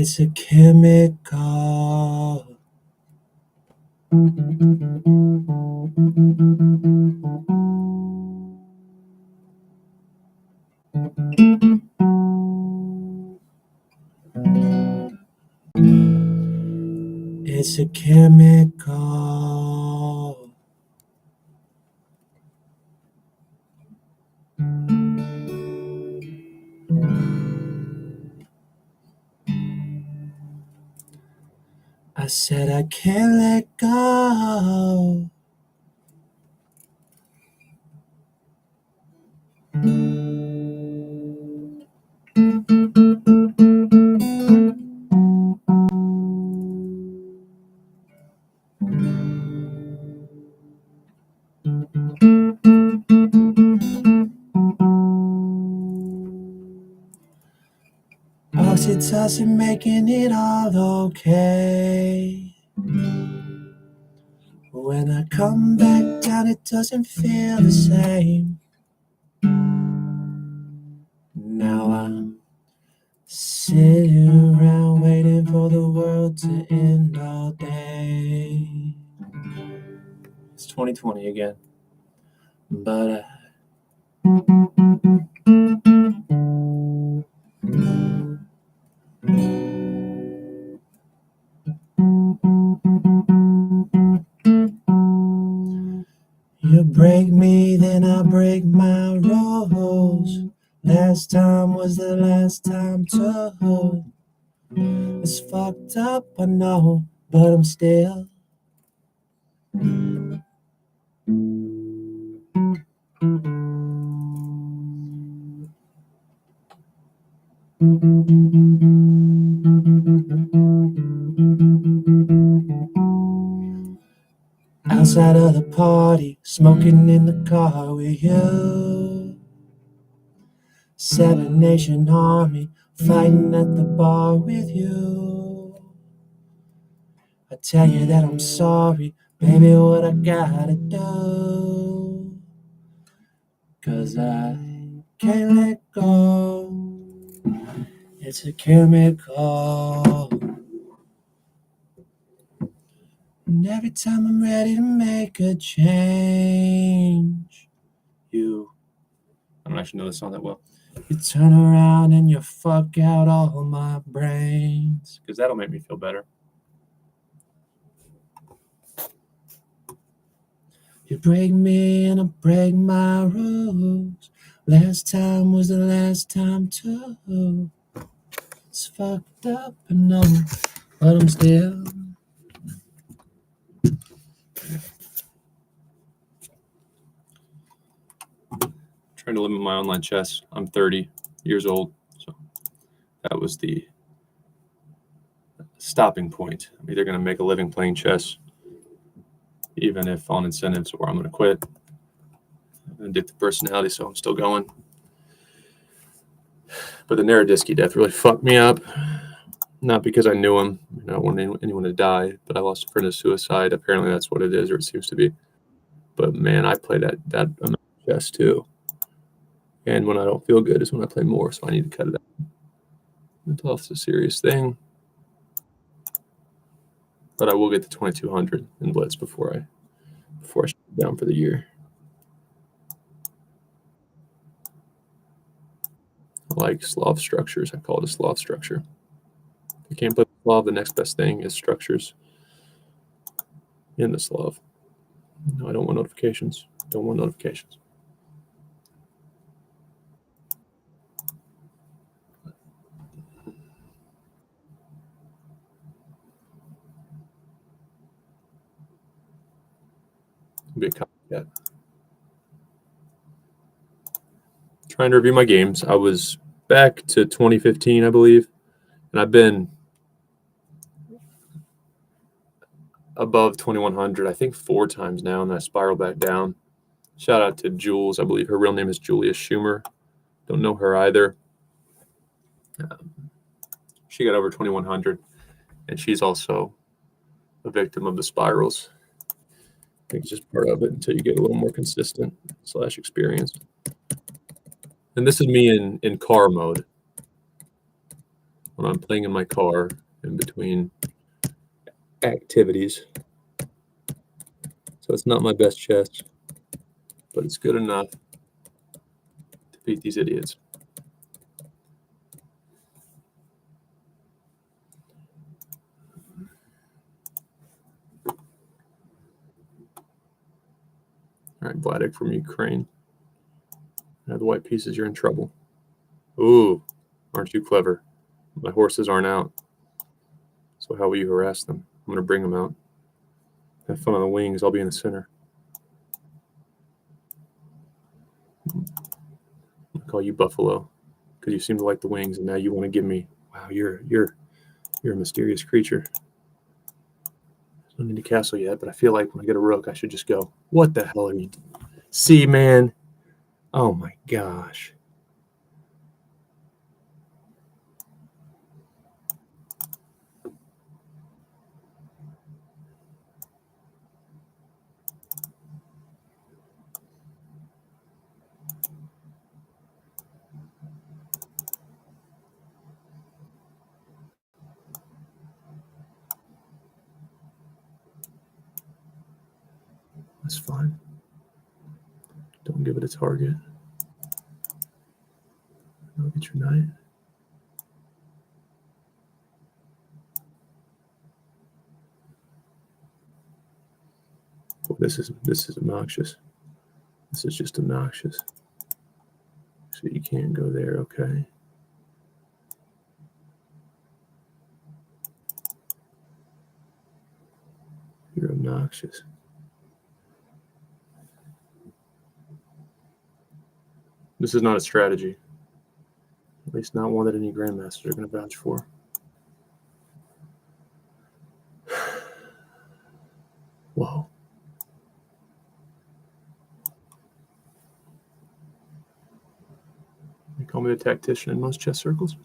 It's a chemical. It's a chemical. I said I can't let go. Oxytocin making it all okay. When I come back down, it doesn't feel the same. Now I'm sitting around waiting for the world to end all day. It's 2020 again. But you break me, then I break my rules. Last time was the last time too. It's fucked up, I know, but I'm still outside of the party, smoking in the car with you. 7 Nation Army, fighting at the bar with you. I tell you that I'm sorry, baby, what I gotta do? 'Cause I can't let go. It's a chemical. And every time I'm ready to make a change, I don't actually know the song that well. You turn around and you fuck out all my brains. Because that'll make me feel better. You break me and I break my rules. Last time was the last time too. It's fucked up, I know, but I'm still trying to limit my online chess. I'm 30 years old, so that was the stopping point. I'm either going to make a living playing chess, even if on incentives, or I'm going to quit. I'm going to dip the personality, so I'm still going. But the Narodisky death really fucked me up. Not because I knew him. I don't want anyone to die, but I lost a friend to suicide. Apparently that's what it is, or it seems to be. But man, I play that amount of chess too. And when I don't feel good is when I play more, so I need to cut it out. Mental health's a serious thing. But I will get to 2200 in Blitz before I shut it down for the year. I like Slav structures. I call it a Slav structure. If you can't play Slav, the next best thing is structures in the Slav. No, I don't want notifications. Don't want notifications. Be a copycat. Trying to review my games. I was back to 2015, I believe, and I've been above 2100, I think 4 times now, and I spiraled back down. Shout out to Jules. I believe her real name is Julia Schumer. Don't know her either. She got over 2100, and she's also a victim of the spirals. I think it's just part of it until you get a little more consistent / experience. And this is me in car mode. when I'm playing in my car in between activities. So it's not my best chess, but it's good enough to beat these idiots. All right, Vladek from Ukraine. Now the white pieces, you're in trouble. Ooh, aren't you clever? My horses aren't out. So how will you harass them? I'm going to bring them out. Have fun on the wings. I'll be in the center. I'll call you Buffalo because you seem to like the wings, and now you want to give me. Wow, you're a mysterious creature. I don't need a castle yet, but I feel like when I get a rook, I should just go. What the hell are you? See, man. Oh my gosh. That's fine. Don't give it a target. I'll get your knight. Boy, this is obnoxious. This is just obnoxious. So you can't go there, okay? You're obnoxious. This is not a strategy. At least not one that any grandmasters are going to vouch for. Whoa. They call me the tactician in most chess circles.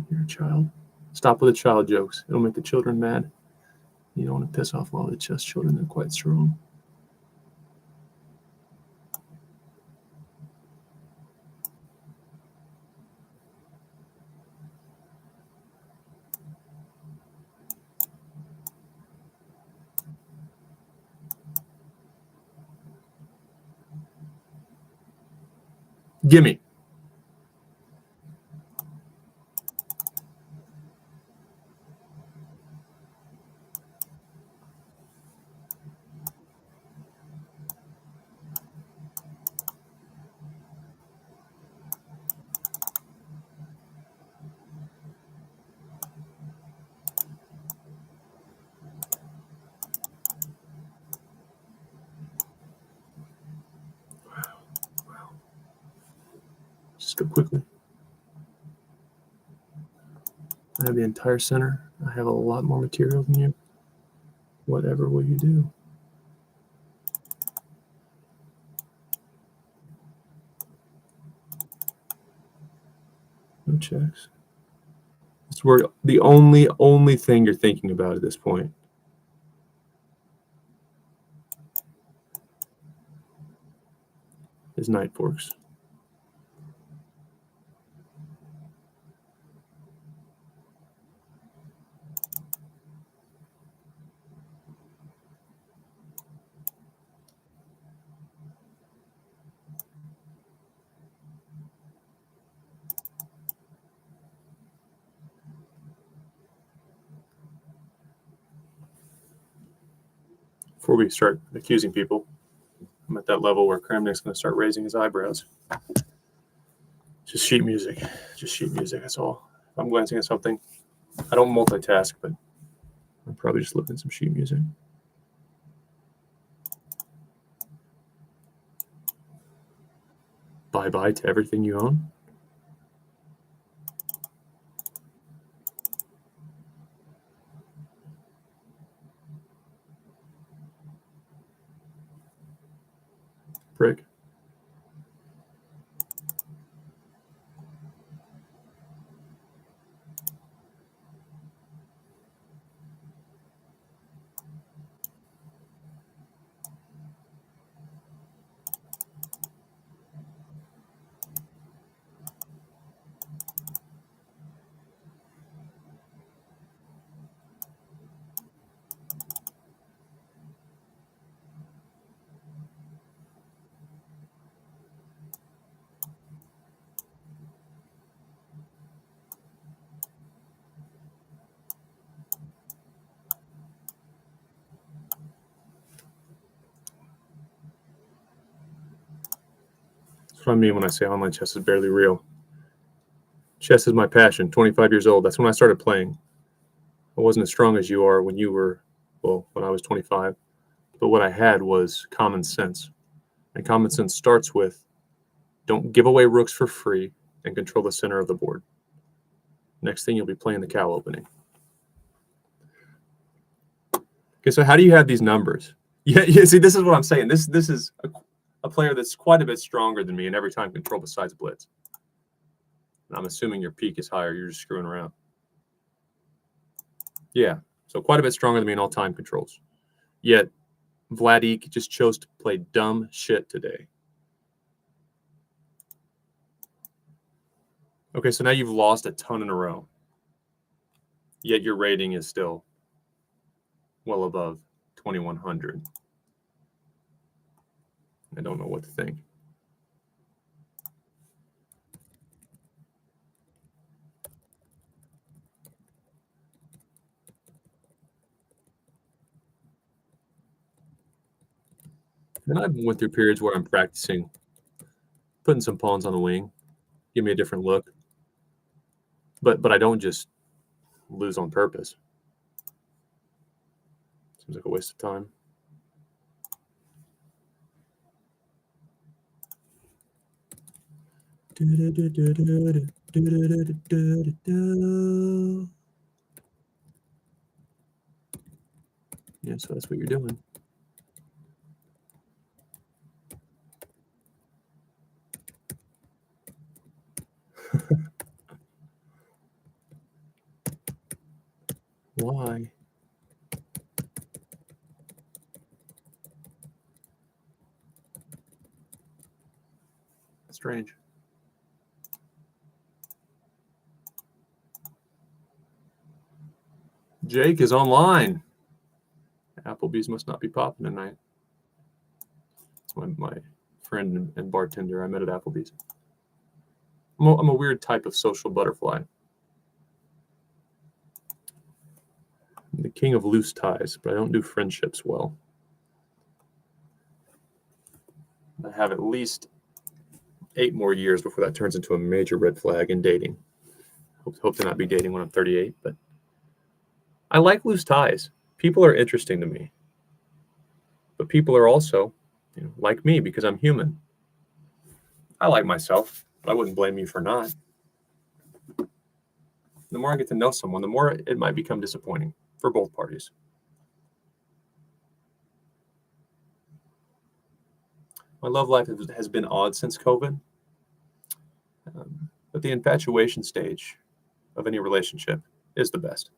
You're a child. Stop with the child jokes. It'll make the children mad. You don't want to piss off all the chess children. They're quite strong. Gimme. Wow. Just go quickly. I have the entire center. I have a lot more material than you. Whatever will you do? No checks. It's where the only thing you're thinking about at this point is knight forks. Before we start accusing people, I'm at that level where Kramnik's going to start raising his eyebrows. Just sheet music. Just sheet music, that's all. If I'm glancing at something, I don't multitask, but I'm probably just looking at some sheet music. Bye-bye to everything you own. prick. That's what I mean when I say online chess is barely real. Chess is my passion. 25 years old. That's when I started playing. I wasn't as strong as you are when you were, well, when I was 25. But what I had was common sense. And common sense starts with don't give away rooks for free and control the center of the board. Next thing, you'll be playing the cow opening. Okay, so how do you have these numbers? Yeah, see, this is what I'm saying. This is a player that's quite a bit stronger than me in every time control besides blitz. And I'm assuming your peak is higher. You're just screwing around. Yeah, so quite a bit stronger than me in all time controls. Yet Vladik just chose to play dumb shit today. Okay, so now you've lost a ton in a row. Yet your rating is still well above 2,100. I don't know what to think. And I've went through periods where I'm practicing putting some pawns on the wing, give me a different look. But I don't just lose on purpose. Seems like a waste of time. Yeah, so that's what you're doing. Why? Strange. Jake is online. Applebee's must not be popping tonight. It's my friend and bartender I met at Applebee's. I'm a weird type of social butterfly. I'm the king of loose ties, but I don't do friendships well. I have at least 8 more years before that turns into a major red flag in dating. Hope to not be dating when I'm 38, but I like loose ties. People are interesting to me. But people are also, like me because I'm human. I like myself, but I wouldn't blame you for not. The more I get to know someone, the more it might become disappointing for both parties. My love life has been odd since COVID. But the infatuation stage of any relationship is the best.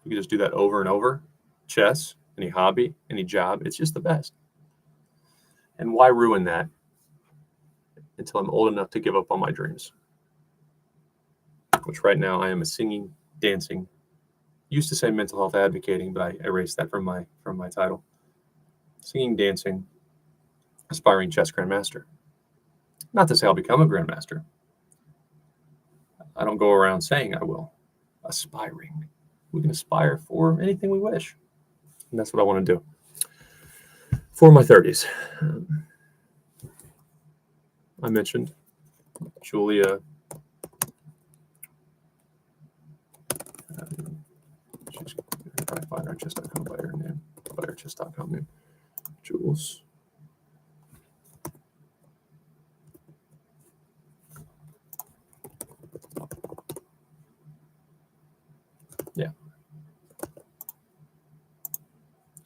You can just do that over and over. Chess, any hobby, any job, it's just the best. And why ruin that until I'm old enough to give up on my dreams? Which right now I am a singing, dancing, used to say mental health advocating, but I erased that from my title. Singing, dancing, aspiring chess grandmaster. Not to say I'll become a grandmaster. I don't go around saying I will. Aspiring. We can aspire for anything we wish. And that's what I want to do for my 30s. I mentioned Julia. She's probably find our chess.com by her name. By her chess.com name. Jules. Yeah.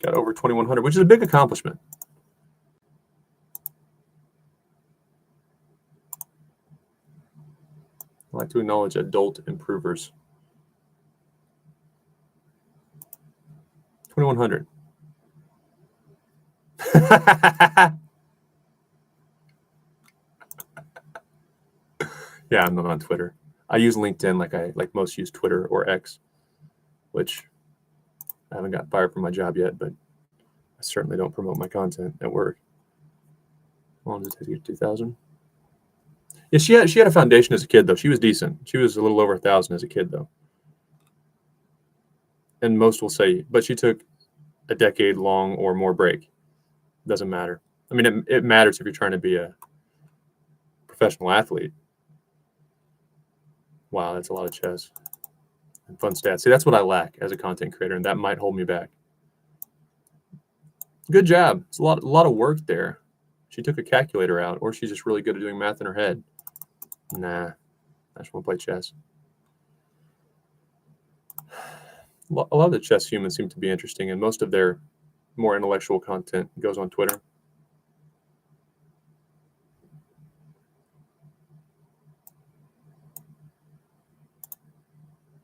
Got over 2,100, which is a big accomplishment. I like to acknowledge adult improvers. 2,100. Yeah, I'm not on Twitter. I use LinkedIn like most use Twitter or X, which I haven't got fired from my job yet, but I certainly don't promote my content at work. How long did it take to get 2,000? Yeah, she had a foundation as a kid, though. She was decent. She was a little over 1,000 as a kid, though. And most will say, but she took a decade long or more break. Doesn't matter. I mean, it matters if you're trying to be a professional athlete. Wow, that's a lot of chess and fun stats. See, that's what I lack as a content creator, and that might hold me back. Good job. It's a lot of work there. She took a calculator out, or she's just really good at doing math in her head. Nah, I just want to play chess. A lot of the chess humans seem to be interesting, and most of their more intellectual content goes on Twitter.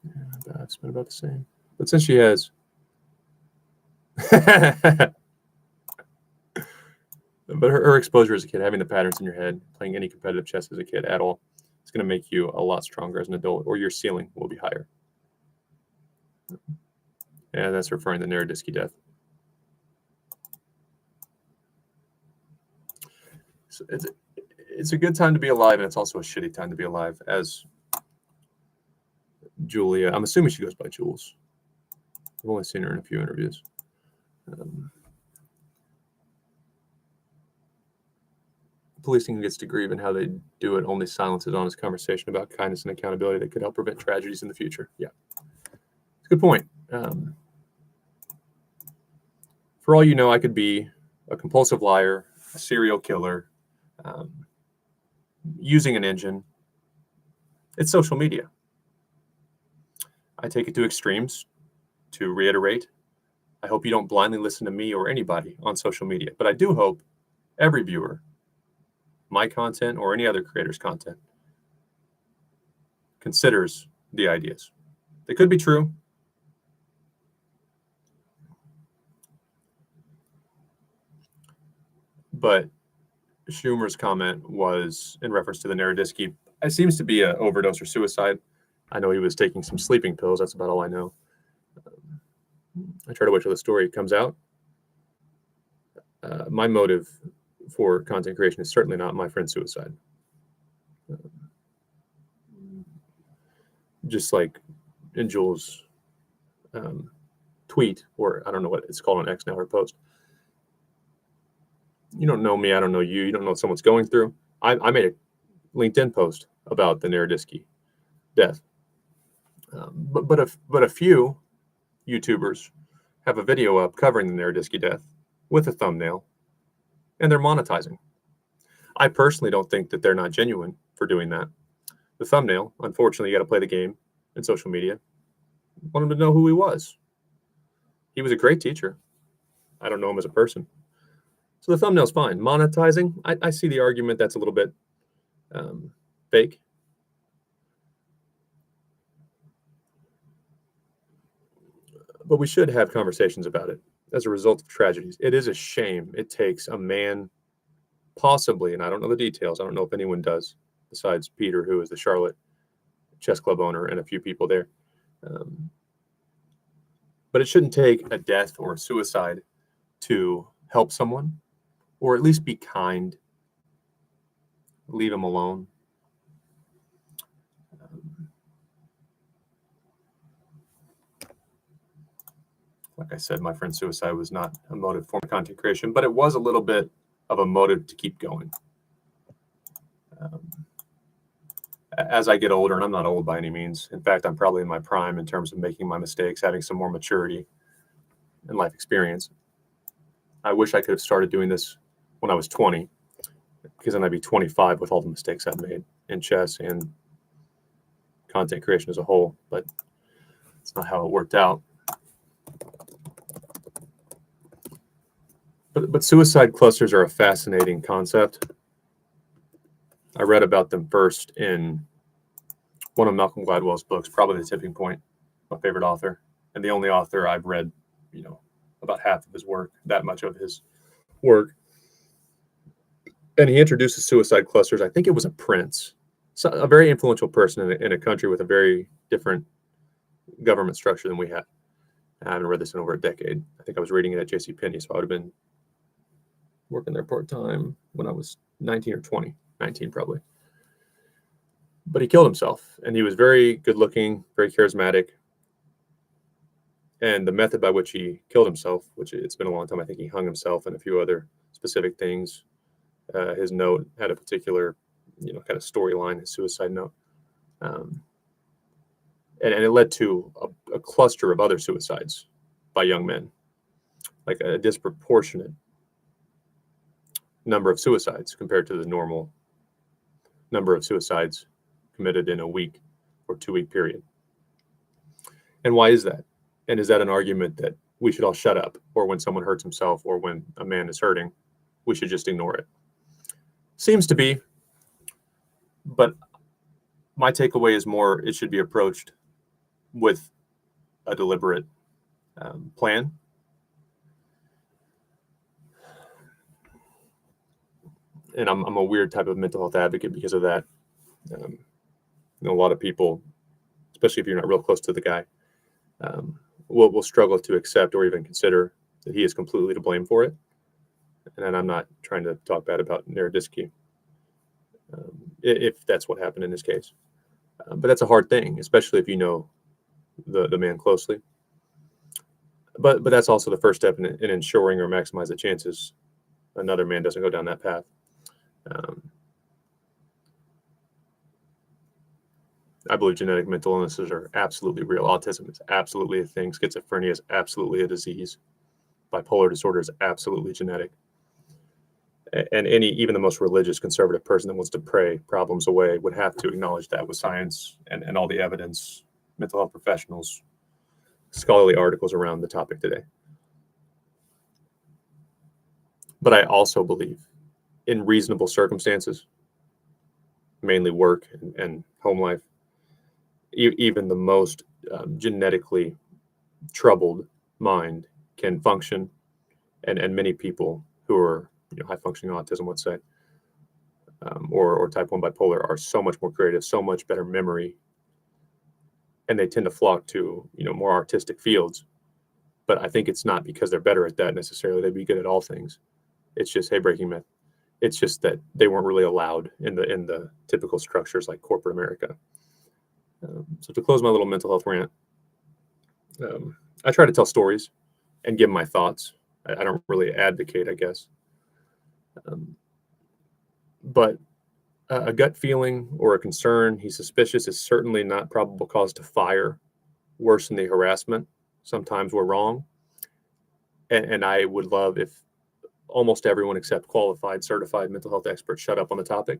Yeah, it's been about the same. But since she has... But her exposure as a kid, having the patterns in your head, playing any competitive chess as a kid at all, it's going to make you a lot stronger as an adult, or your ceiling will be higher. And that's referring to Narodisky death. So it's a good time to be alive, and it's also a shitty time to be alive. As Julia, I'm assuming she goes by Jules. I've only seen her in a few interviews. Policing gets to grieve, and how they do it only silences honest conversation about kindness and accountability that could help prevent tragedies in the future. Yeah, it's a good point. For all you know, I could be a compulsive liar, a serial killer, using an engine. It's social media. I take it to extremes. To reiterate, I hope you don't blindly listen to me or anybody on social media, but I do hope every viewer, my content or any other creator's content, considers the ideas. They could be true. But Schumer's comment was in reference to the Narodisky. It seems to be an overdose or suicide. I know he was taking some sleeping pills. That's about all I know. I try to wait till the story comes out. My motive for content creation is certainly not my friend's suicide. Just like in Jules' tweet, or I don't know what it's called on X now, or post. You don't know me. I don't know you. You don't know what someone's going through. I made a LinkedIn post about the Narodisky death. But a few YouTubers have a video up covering the Narodisky death with a thumbnail, and they're monetizing. I personally don't think that they're not genuine for doing that. The thumbnail, unfortunately, you got to play the game in social media. I want them to know who he was. He was a great teacher. I don't know him as a person. So the thumbnail's fine. Monetizing, I see the argument that's a little bit fake. But we should have conversations about it as a result of tragedies. It is a shame it takes a man, possibly, and I don't know the details. I don't know if anyone does, besides Peter, who is the Charlotte chess club owner, and a few people there. But it shouldn't take a death or a suicide to help someone, or at least be kind. Leave him alone. Like I said, my friend's suicide was not a motive for content creation, but it was a little bit of a motive to keep going. As I get older, and I'm not old by any means. In fact, I'm probably in my prime in terms of making my mistakes, having some more maturity and life experience. I wish I could have started doing this when I was 20, because then I'd be 25 with all the mistakes I've made in chess and content creation as a whole, but it's not how it worked out. But suicide clusters are a fascinating concept. I read about them first in one of Malcolm Gladwell's books, probably The Tipping Point, my favorite author, and the only author I've read, about half of his work, that much of his work. And he introduces suicide clusters. I think it was a prince, a very influential person in a country with a very different government structure than we have. I haven't read this in over a decade. I think I was reading it at JCPenney, so I would have been working there part-time when I was 19 or 20, 19 probably. But he killed himself, and he was very good-looking, very charismatic. And the method by which he killed himself, which it's been a long time, I think he hung himself and a few other specific things. His note had a particular, kind of storyline, his suicide note. And it led to a cluster of other suicides by young men, like a disproportionate number of suicides compared to the normal number of suicides committed in a week or 2-week period. And why is that? And is that an argument that we should all shut up, or when someone hurts himself or when a man is hurting, we should just ignore it? Seems to be, but my takeaway is more it should be approached with a deliberate plan. And I'm a weird type of mental health advocate because of that. A lot of people, especially if you're not real close to the guy, will struggle to accept or even consider that he is completely to blame for it. And I'm not trying to talk bad about Naroditsky, if that's what happened in this case. But that's a hard thing, especially if you know the man closely. But that's also the first step in ensuring or maximize the chances another man doesn't go down that path. I believe genetic mental illnesses are absolutely real. Autism is absolutely a thing. Schizophrenia is absolutely a disease. Bipolar disorder is absolutely genetic. And even the most religious conservative person that wants to pray problems away would have to acknowledge that with science and all the evidence, mental health professionals, scholarly articles around the topic today. But I also believe in reasonable circumstances, mainly work and home life, even the most genetically troubled mind can function, and many people who are high functioning autism, let's say, or type 1 bipolar, are so much more creative, so much better memory, and they tend to flock to more artistic fields. But I think it's not because they're better at that necessarily. They'd be good at all things. It's just, hey, breaking myth. It's just that they weren't really allowed in the typical structures like corporate America. So to close my little mental health rant, I try to tell stories and give my thoughts. I don't really advocate, I guess. But a gut feeling or a concern, he's suspicious, is certainly not probable cause to fire. Worse than the harassment. Sometimes we're wrong. And I would love if almost everyone except qualified, certified mental health experts shut up on the topic.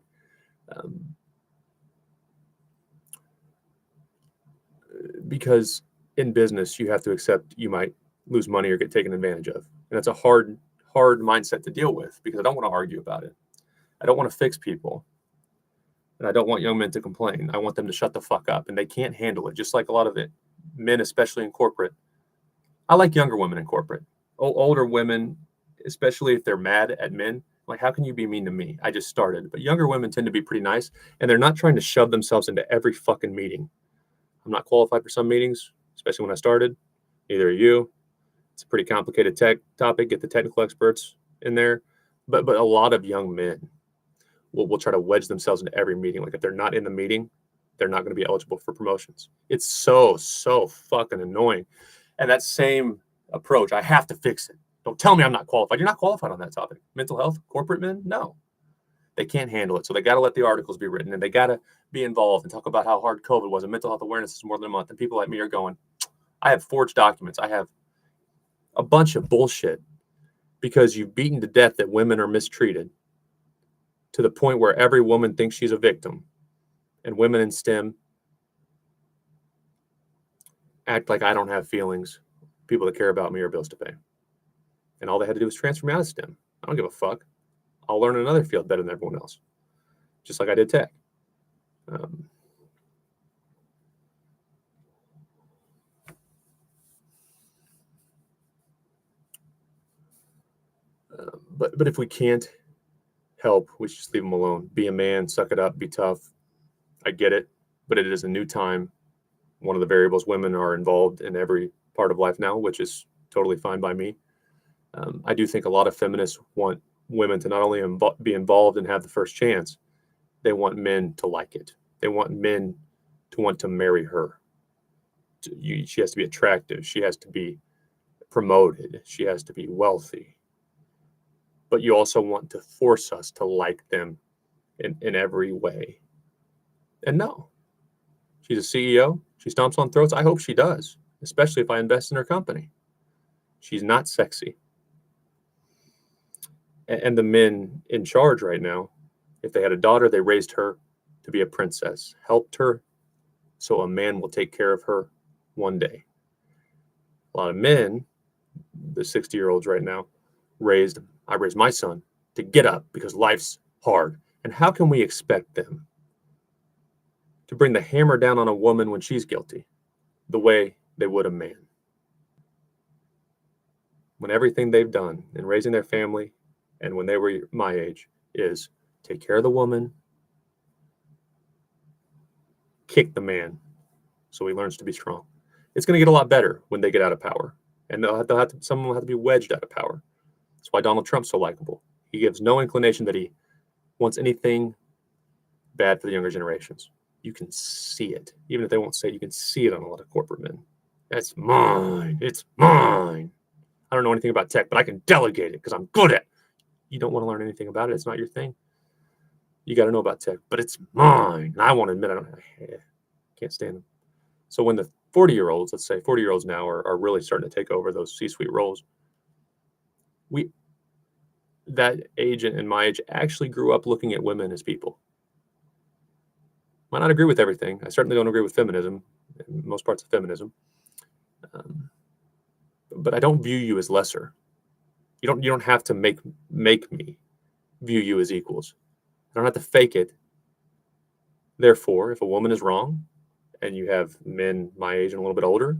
Because in business, you have to accept you might lose money or get taken advantage of. And it's a hard mindset to deal with, because I don't want to argue about it. I don't want to fix people. And I don't want young men to complain. I want them to shut the fuck up. And they can't handle it, just like a lot of men, especially in corporate. I like younger women in corporate. Older women, especially if they're mad at men, like, how can you be mean to me? I just started. But younger women tend to be pretty nice, and they're not trying to shove themselves into every fucking meeting. I'm not qualified for some meetings, especially when I started. Neither are you. It's a pretty complicated tech topic. Get the technical experts in there. But a lot of young men will try to wedge themselves into every meeting. Like, if they're not in the meeting, they're not going to be eligible for promotions. It's so fucking annoying. And that same approach, I have to fix it. Don't tell me I'm not qualified. You're not qualified on that topic. Mental health, corporate men, no. They can't handle it. So they got to let the articles be written, and they got to be involved and talk about how hard COVID was. And mental health awareness is more than a month. And people like me are going, I have forged documents. I have a bunch of bullshit, because you've beaten to death that women are mistreated to the point where every woman thinks she's a victim. And women in STEM act like I don't have feelings. People that care about me are bills to pay. And all they had to do was transfer me out of STEM. I don't give a fuck. I'll learn another field better than everyone else, just like I did tech. But if we can't help, we should just leave them alone. Be a man, suck it up, be tough. I get it, but it is a new time. One of the variables, women are involved in every part of life now, which is totally fine by me. I do think a lot of feminists want women to not only be involved and have the first chance, they want men to like it. They want men to want to marry her. She has to be attractive. She has to be promoted. She has to be wealthy. But you also want to force us to like them in every way. And no, she's a CEO. She stomps on throats. I hope she does, especially if I invest in her company. She's not sexy. And the men in charge right now, if they had a daughter, they raised her to be a princess, helped her so a man will take care of her one day. A lot of men, the 60-year-olds right now, I raised my son to get up because life's hard. And how can we expect them to bring the hammer down on a woman when she's guilty the way they would a man? When everything they've done in raising their family and when they were my age is take care of the woman, kick the man so he learns to be strong. It's going to get a lot better when they get out of power. And someone will have to be wedged out of power. That's why Donald Trump's so likable. He gives no inclination that he wants anything bad for the younger generations. You can see it. Even if they won't say it, you can see it on a lot of corporate men. That's mine. It's mine. I don't know anything about tech, but I can delegate it because I'm good at it. You don't want to learn anything about it. It's not your thing. You got to know about tech, but it's mine. And I won't admit I can't stand them. So when the 40-year-olds, let's say 40-year-olds now are really starting to take over those C-suite roles, that age and my age actually grew up looking at women as people. Might not agree with everything. I certainly don't agree with feminism, most parts of feminism. But I don't view you as lesser. You don't have to make me view you as equals. I don't have to fake it. Therefore, if a woman is wrong and you have men my age and a little bit older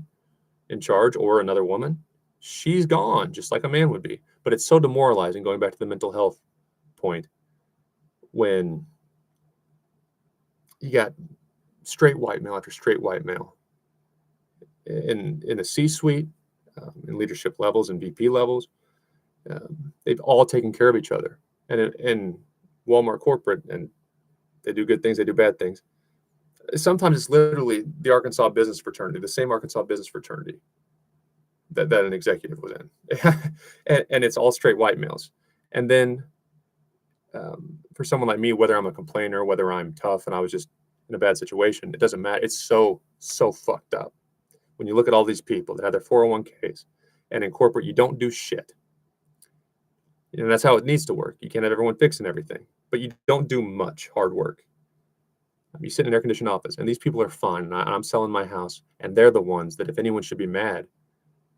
in charge or another woman, she's gone, just like a man would be. But it's so demoralizing, going back to the mental health point, when you got straight white male after straight white male in a C-suite, in leadership levels and VP levels. They've all taken care of each other. And in Walmart corporate, and they do good things, they do bad things. Sometimes it's literally the Arkansas business fraternity, the same Arkansas business fraternity that an executive was in. and it's all straight white males. And then for someone like me, whether I'm a complainer, whether I'm tough and I was just in a bad situation, it doesn't matter. It's so fucked up. When you look at all these people that have their 401ks, and in corporate, you don't do shit. And that's how it needs to work. You can't have everyone fixing everything, but you don't do much hard work. You sit in an air-conditioned office, and these people are fine, and I'm selling my house, and they're the ones that if anyone should be mad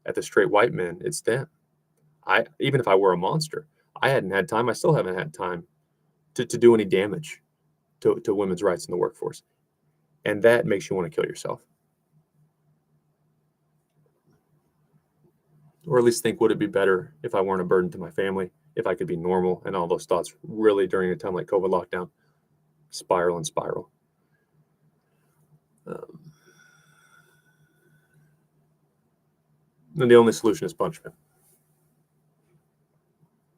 at the straight white men, it's them. Even if I were a monster, I hadn't had time. I still haven't had time to do any damage to women's rights in the workforce. And that makes you want to kill yourself. Or at least think, would it be better if I weren't a burden to my family, if I could be normal? And all those thoughts really, during a time like COVID lockdown, spiral and spiral. And the only solution is punishment.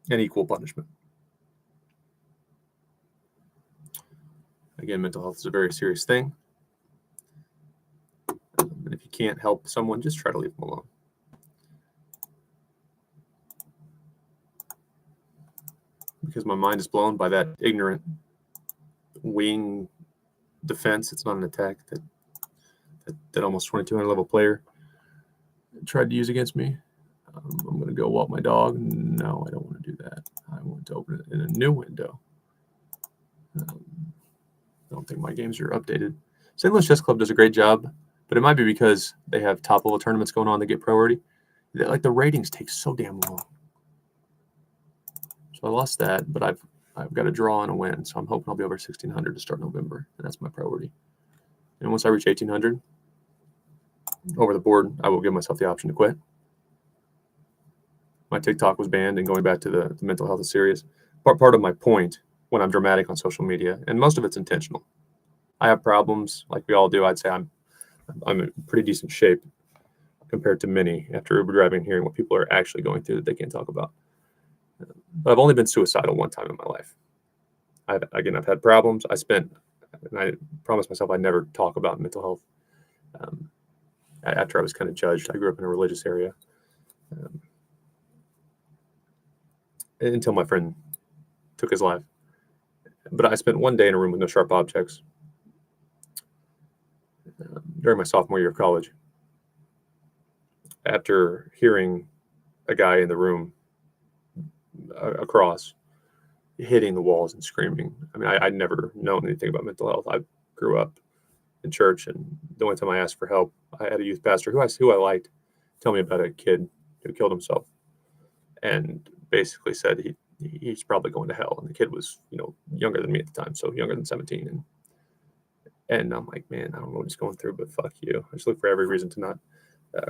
And equal punishment. Again, mental health is a very serious thing. And if you can't help someone, just try to leave them alone. Because my mind is blown by that ignorant wing defense. It's not an attack that almost 2200 level player tried to use against me. I'm going to go walk my dog. No, I don't want to do that. I want to open it in a new window. I don't think my games are updated. St. Louis Chess Club does a great job, but it might be because they have top level tournaments going on that get priority. Like the ratings take so damn long. So I lost that, but I've got a draw and a win. So I'm hoping I'll be over 1,600 to start November, and that's my priority. And once I reach 1,800 over the board, I will give myself the option to quit. My TikTok was banned, and going back to the mental health is serious. Part of my point when I'm dramatic on social media, and most of it's intentional. I have problems, like we all do. I'd say I'm in pretty decent shape compared to many after Uber driving and hearing what people are actually going through that they can't talk about. But I've only been suicidal one time in my life. I've had problems. And I promised myself I'd never talk about mental health. After I was kind of judged, I grew up in a religious area. Until my friend took his life. But I spent one day in a room with no sharp objects during my sophomore year of college. After hearing a guy in the room across hitting the walls and screaming. I mean, I'd never known anything about mental health. I grew up in church, and the only time I asked for help, I had a youth pastor who I liked tell me about a kid who killed himself, and basically said he's probably going to hell. And the kid was, younger than me at the time, so younger than 17. And I'm like, man, I don't know what he's going through, but fuck you. I just look for every reason to not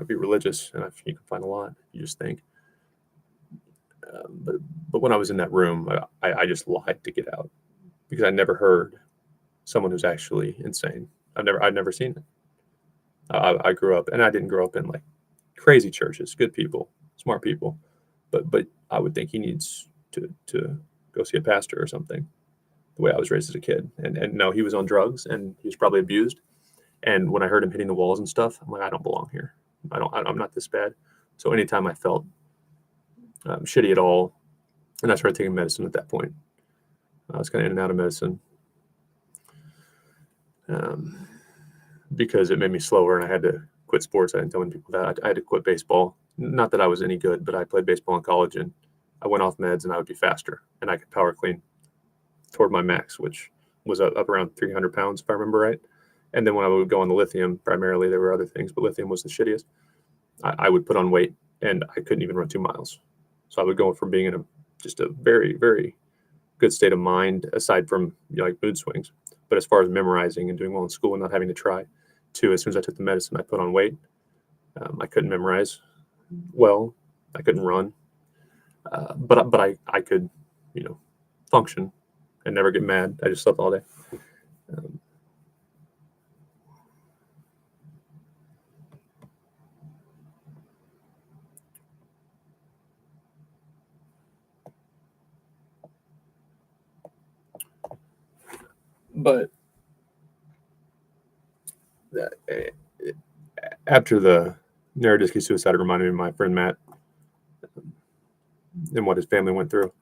be religious, and you can find a lot. You just think. But when I was in that room, I just lied to get out because I never heard someone who's actually insane. I'd never seen it. I grew up, and I didn't grow up in like crazy churches, good people, smart people, but I would think he needs to go see a pastor or something. The way I was raised as a kid, and no, he was on drugs and he was probably abused. And when I heard him hitting the walls and stuff, I'm like, I don't belong here. I'm not this bad. So anytime I felt shitty at all, and I started taking medicine at that point. I was kind of in and out of medicine because it made me slower, and I had to quit sports. I didn't tell many people that. I had to quit baseball. Not that I was any good, but I played baseball in college, and I went off meds, and I would be faster, and I could power clean toward my max, which was up around 300 pounds, if I remember right. And then when I would go on the lithium, primarily, there were other things, but lithium was the shittiest. I would put on weight, and I couldn't even run 2 miles. So I would go from being in just a very, very good state of mind, aside from like mood swings. But as far as memorizing and doing well in school and not having to try, to as soon as I took the medicine, I put on weight. I couldn't memorize well. I couldn't run, but I could, function and never get mad. I just slept all day. But after the Neurodisky suicide, it reminded me of my friend Matt and what his family went through.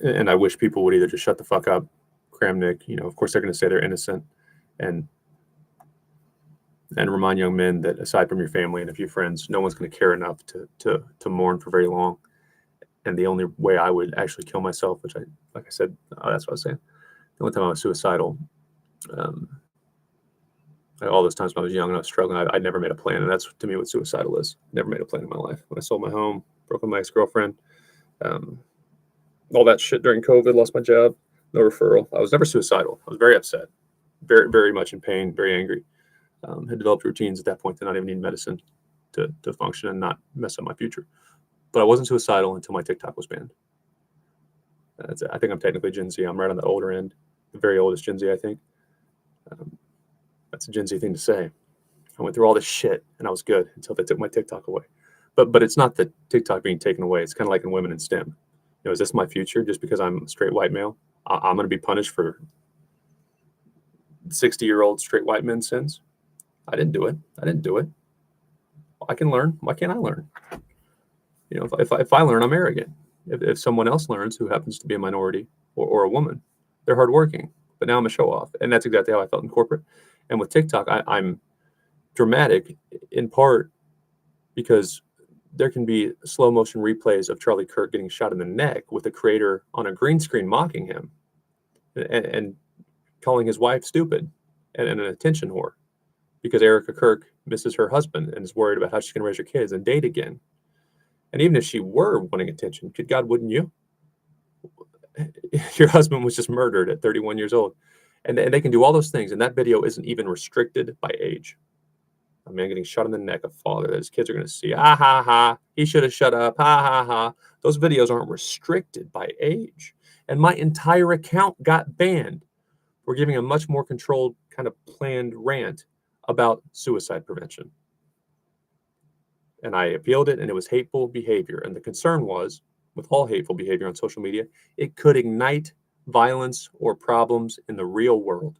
And I wish people would either just shut the fuck up, Kramnik. Of course they're going to say they're innocent, and remind young men that aside from your family and a few friends, no one's going to care enough to mourn for very long. And the only way I would actually kill myself, which like I said, that's what I was saying. The only time I was suicidal, all those times when I was young and I was struggling, I never made a plan. And that's, to me, what suicidal is. Never made a plan in my life. When I sold my home, broke up with my ex-girlfriend, all that shit during COVID, lost my job, no referral. I was never suicidal. I was very upset, very, very much in pain, very angry. Had developed routines at that point to not even need medicine to function and not mess up my future. But I wasn't suicidal until my TikTok was banned. I think I'm technically Gen Z. I'm right on the older end, the very oldest Gen Z, I think. That's a Gen Z thing to say. I went through all this shit and I was good until they took my TikTok away. But it's not the TikTok being taken away. It's kind of like in women in STEM. Is this my future just because I'm a straight white male? I'm going to be punished for 60-year-old straight white men's sins? I didn't do it. I can learn. Why can't I learn? If I learn, I'm arrogant. If someone else learns who happens to be a minority or a woman, they're hardworking. But now I'm a show off. And that's exactly how I felt in corporate. And with TikTok, I'm dramatic in part because there can be slow motion replays of Charlie Kirk getting shot in the neck with a creator on a green screen mocking him and calling his wife stupid and an attention whore because Erica Kirk misses her husband and is worried about how she's going to raise her kids and date again. And even if she were wanting attention, good God, wouldn't you? Your husband was just murdered at 31 years old. And they can do all those things. And that video isn't even restricted by age. A man getting shot in the neck, a father that his kids are going to see. Ah, ha, ha. He should have shut up. Ha, ha, ha. Those videos aren't restricted by age. And my entire account got banned for giving a much more controlled, kind of planned rant about suicide prevention. And I appealed it, and it was hateful behavior. And the concern was, with all hateful behavior on social media, it could ignite violence or problems in the real world.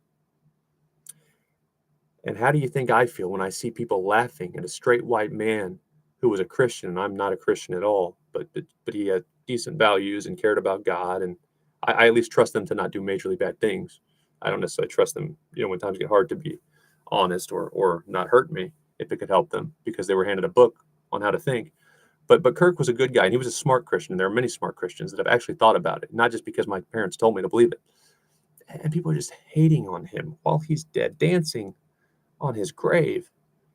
And how do you think I feel when I see people laughing at a straight white man who was a Christian, and I'm not a Christian at all, but he had decent values and cared about God, and I at least trust them to not do majorly bad things. I don't necessarily trust them, when times get hard, to be honest or not hurt me if it could help them, because they were handed a book on how to think. But Kirk was a good guy, and he was a smart Christian, and there are many smart Christians that have actually thought about it, not just because my parents told me to believe it. And people are just hating on him while he's dead, dancing on his grave,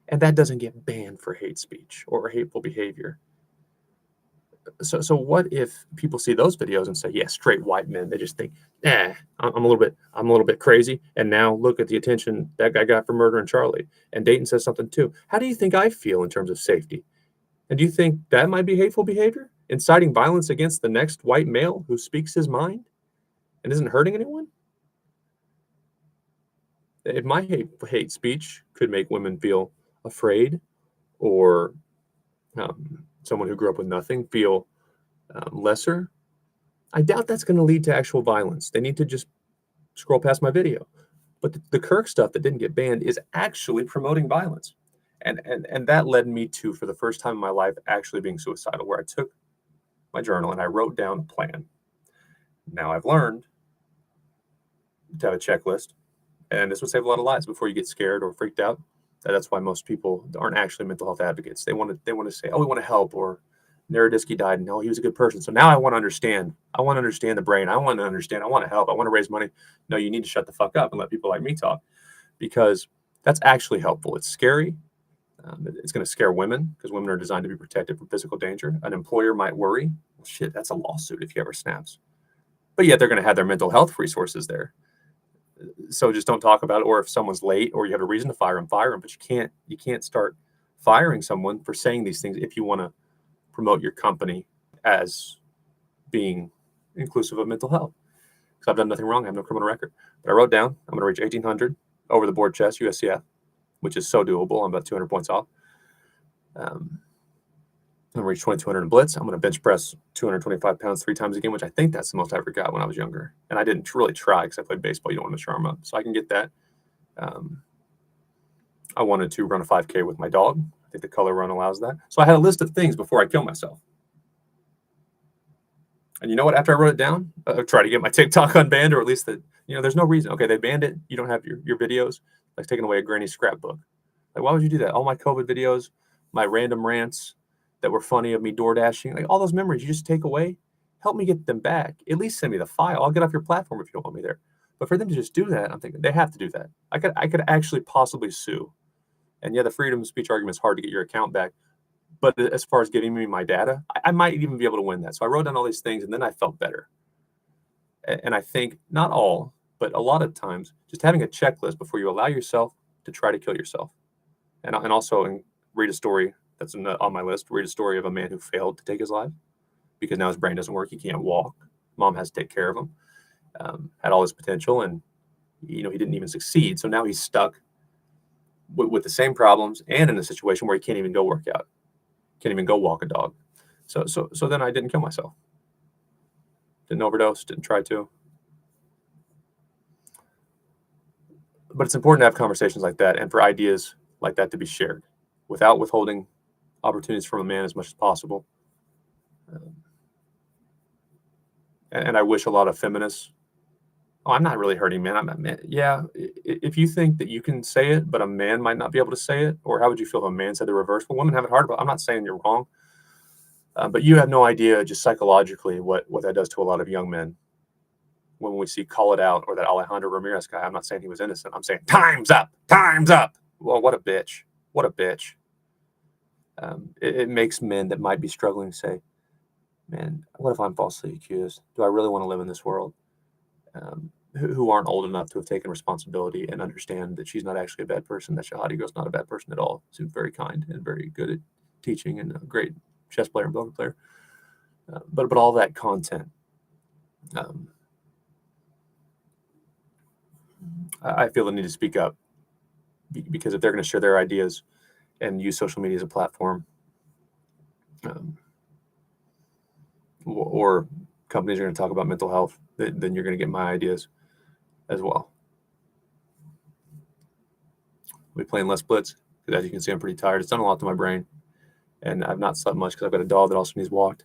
and that doesn't get banned for hate speech or hateful behavior. So what if people see those videos and say, yeah, straight white men, they just think, I'm a little bit crazy, and now look at the attention that guy got for murdering Charlie. And Dayton says something too. How do you think I feel in terms of safety? And do you think that might be hateful behavior, inciting violence against the next white male who speaks his mind and isn't hurting anyone? If my hate speech could make women feel afraid, or someone who grew up with nothing feel lesser, I doubt that's going to lead to actual violence. They need to just scroll past my video. But the Kirk stuff that didn't get banned is actually promoting violence. And that led me to, for the first time in my life, actually being suicidal, where I took my journal and I wrote down a plan. Now I've learned to have a checklist, and this would save a lot of lives before you get scared or freaked out. That's why most people aren't actually mental health advocates. They want to say, oh, we want to help, or Narodisky died, and no, he was a good person. So now I want to understand. I want to understand the brain. I want to understand. I want to help. I want to raise money. No, you need to shut the fuck up and let people like me talk, because that's actually helpful. It's scary. It's going to scare women, because women are designed to be protected from physical danger. An employer might worry, well, shit, that's a lawsuit if he ever snaps. But yet they're going to have their mental health resources there. So just don't talk about it. Or if someone's late or you have a reason to fire them, fire them. But you can't start firing someone for saying these things if you want to promote your company as being inclusive of mental health. Because I've done nothing wrong. I have no criminal record. But I wrote down, I'm going to reach 1,800 over the board chest, USCF, which is so doable. I'm about 200 points off. I'm going to reach 2,200 in blitz. I'm going to bench press 225 pounds 3 times a game, which I think that's the most I ever got when I was younger. And I didn't really try because I played baseball. You don't want to mess your arm up. So I can get that. I wanted to run a 5K with my dog. I think the color run allows that. So I had a list of things before I kill myself. And you know what? After I wrote it down, I tried to get my TikTok unbanned, or at least that, there's no reason. Okay, they banned it. You don't have your videos. Like taking away a granny scrapbook. Like, why would you do that? All my COVID videos, my random rants that were funny of me door dashing, like all those memories you just take away. Help me get them back. At least send me the file. I'll get off your platform if you don't want me there. But for them to just do that, I'm thinking they have to do that. I could actually possibly sue. And yeah, the freedom of speech argument is hard to get your account back. But as far as giving me my data, I might even be able to win that. So I wrote down all these things, and then I felt better. And I think not all, but a lot of times, just having a checklist before you allow yourself to try to kill yourself. And also read a story that's on my list. Read a story of a man who failed to take his life because now his brain doesn't work. He can't walk. Mom has to take care of him. Had all his potential, and he didn't even succeed. So now he's stuck with the same problems and in a situation where he can't even go work out, can't even go walk a dog. So then I didn't kill myself. Didn't overdose. Didn't try to. But it's important to have conversations like that, and for ideas like that to be shared without withholding opportunities from a man as much as possible. And I wish a lot of feminists, I'm not really hurting men. I'm not man. Yeah, if you think that you can say it, but a man might not be able to say it, or how would you feel if a man said the reverse? Well, women have it hard, but I'm not saying you're wrong. But you have no idea just psychologically what that does to a lot of young men when we see Call It Out or that Alejandro Ramirez guy. I'm not saying he was innocent. I'm saying time's up. Time's up. Well, what a bitch. What a bitch. It makes men that might be struggling say, man, what if I'm falsely accused? Do I really want to live in this world? Who aren't old enough to have taken responsibility and understand that she's not actually a bad person, that Shahadi Girl's not a bad person at all. Seems very kind and very good at teaching and a great chess player and poker player. But all that content, I feel the need to speak up because if they're going to share their ideas and use social media as a platform, or companies are going to talk about mental health, then you're going to get my ideas as well. We'll be playing less blitz because, as you can see, I'm pretty tired. It's done a lot to my brain, and I've not slept much because I've got a dog that also needs walked.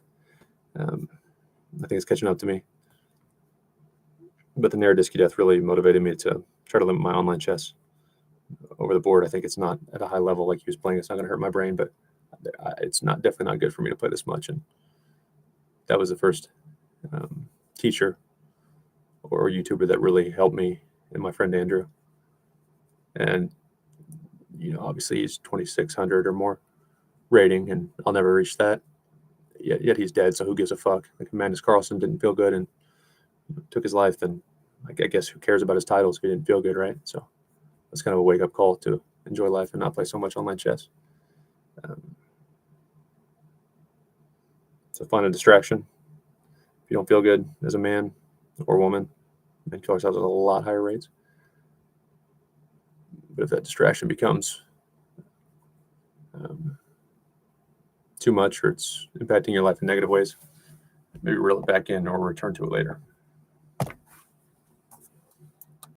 I think it's catching up to me. But the Narrodisky death really motivated me to try to limit my online chess over the board. I think it's not at a high level like he was playing. It's not going to hurt my brain, but it's definitely not good for me to play this much. And that was the first teacher or YouTuber that really helped me, and my friend Andrew. And obviously he's 2,600 or more rating, and I'll never reach that. Yet he's dead, so who gives a fuck? Like, Magnus Carlsen didn't feel good and took his life, then I guess who cares about his titles if he didn't feel good, right? So that's kind of a wake-up call to enjoy life and not play so much online chess. So find a distraction. If you don't feel good as a man or woman, men kill ourselves at a lot higher rates. But if that distraction becomes too much or it's impacting your life in negative ways, maybe reel it back in or return to it later.